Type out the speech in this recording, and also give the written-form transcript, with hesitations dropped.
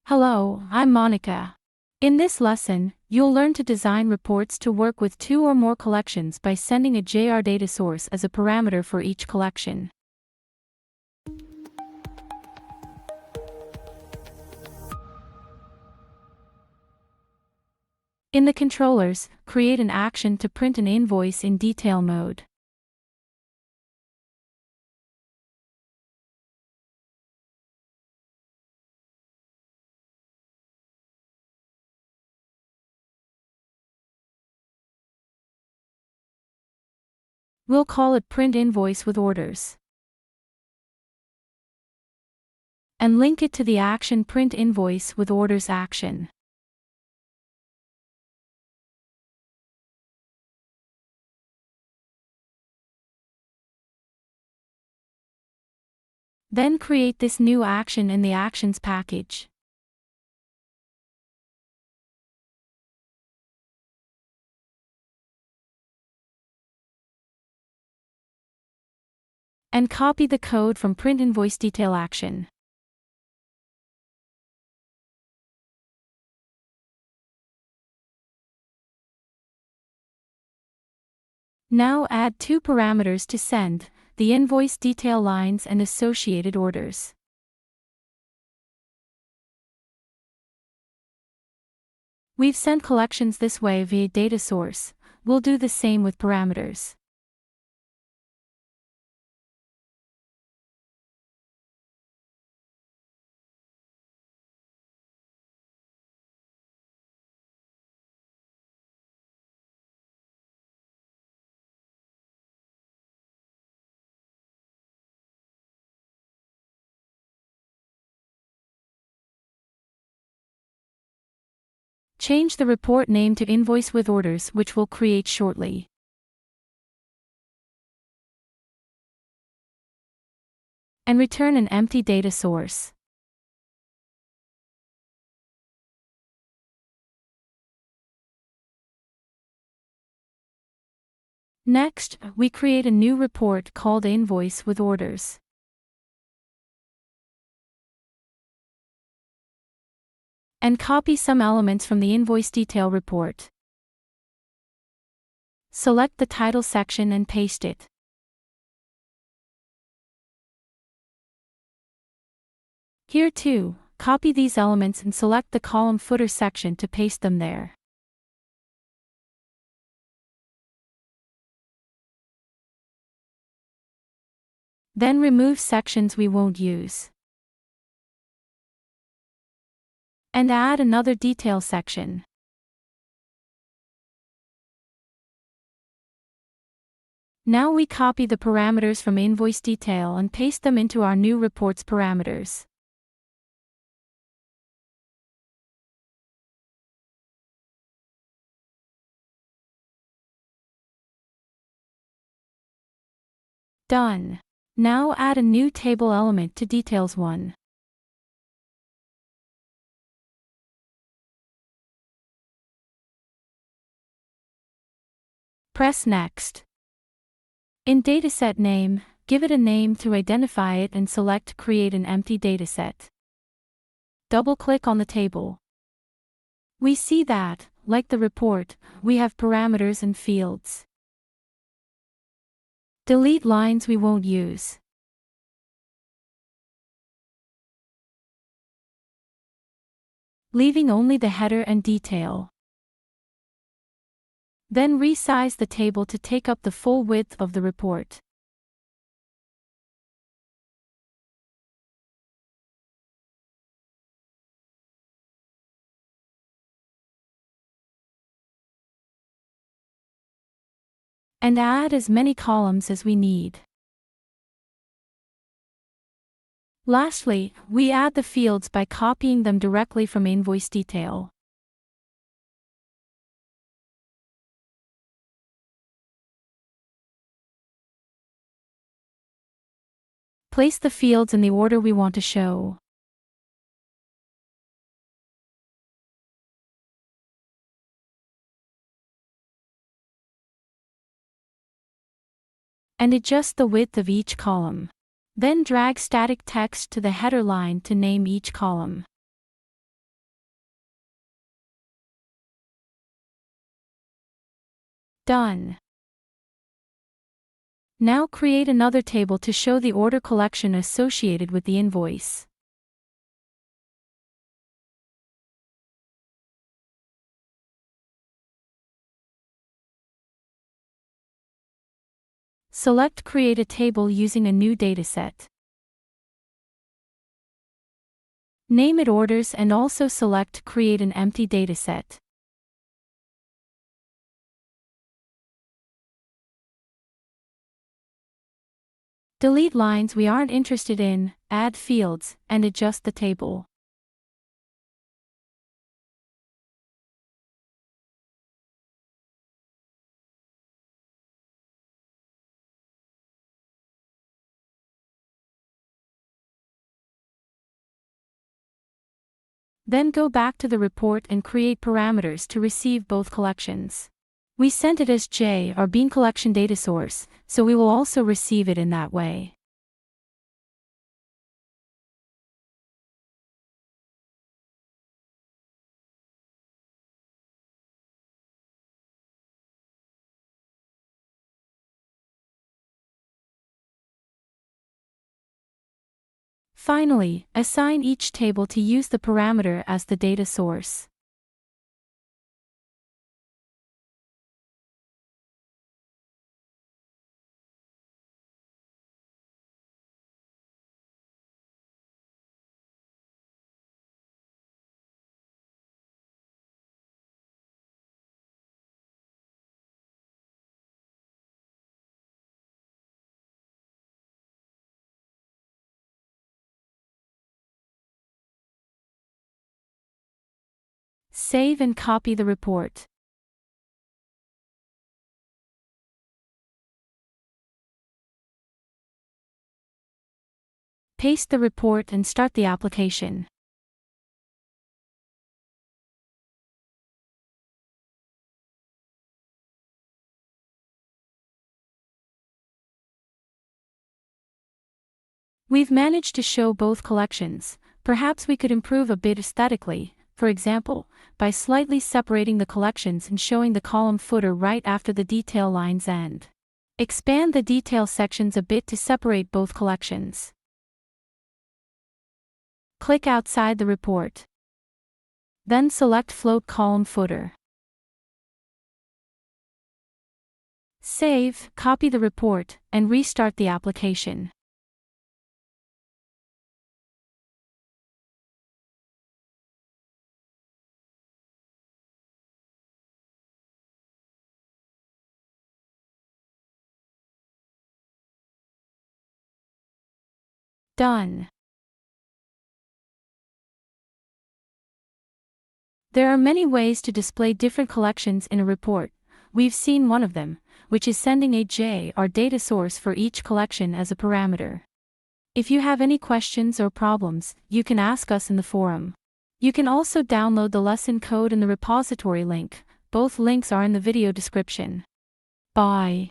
Hello, I'm Monica. In this lesson, you'll learn to design reports to work with two or more collections by sending a JR data source as a parameter for each collection. In the controllers, create an action to print an invoice in detail mode. We'll call it print invoice with orders. And link it to the action print invoice with orders action. Then create this new action in the actions package. And copy the code from print invoice detail action. Now add two parameters to send, the invoice detail lines and associated orders. We've sent collections this way via data source. We'll do the same with parameters. Change the report name to invoice with orders, which we'll create shortly. And return an empty data source. Next, we create a new report called invoice with orders. And copy some elements from the invoice detail report. Select the title section and paste it. Here too, copy these elements and select the column footer section to paste them there. Then remove sections we won't use. And add another detail section. Now we copy the parameters from invoice detail and paste them into our new report's parameters. Done. Now add a new table element to details 1. Press Next. In dataset name, give it a name to identify it and select Create an empty dataset. Double-click on the table. We see that, like the report, we have parameters and fields. Delete lines we won't use. Leaving only the header and detail. Then resize the table to take up the full width of the report. And add as many columns as we need. Lastly, we add the fields by copying them directly from invoice detail. Place the fields in the order we want to show. And adjust the width of each column. Then drag static text to the header line to name each column. Done. Now create another table to show the order collection associated with the invoice. Select Create a table using a new dataset. Name it Orders and also select Create an empty dataset. Delete lines we aren't interested in, add fields, and adjust the table. Then go back to the report and create parameters to receive both collections. We sent it as J, our bean collection data source, so we will also receive it in that way. Finally, assign each table to use the parameter as the data source. Save and copy the report. Paste the report and start the application. We've managed to show both collections. Perhaps we could improve a bit aesthetically, for example, by slightly separating the collections and showing the column footer right after the detail lines end. Expand the detail sections a bit to separate both collections. Click outside the report. Then select Float Column Footer. Save, copy the report, and restart the application. Done. There are many ways to display different collections in a report. We've seen one of them, which is sending a J, our data source for each collection as a parameter. If you have any questions or problems, you can ask us in the forum. You can also download the lesson code and the repository link. Both links are in the video description. Bye.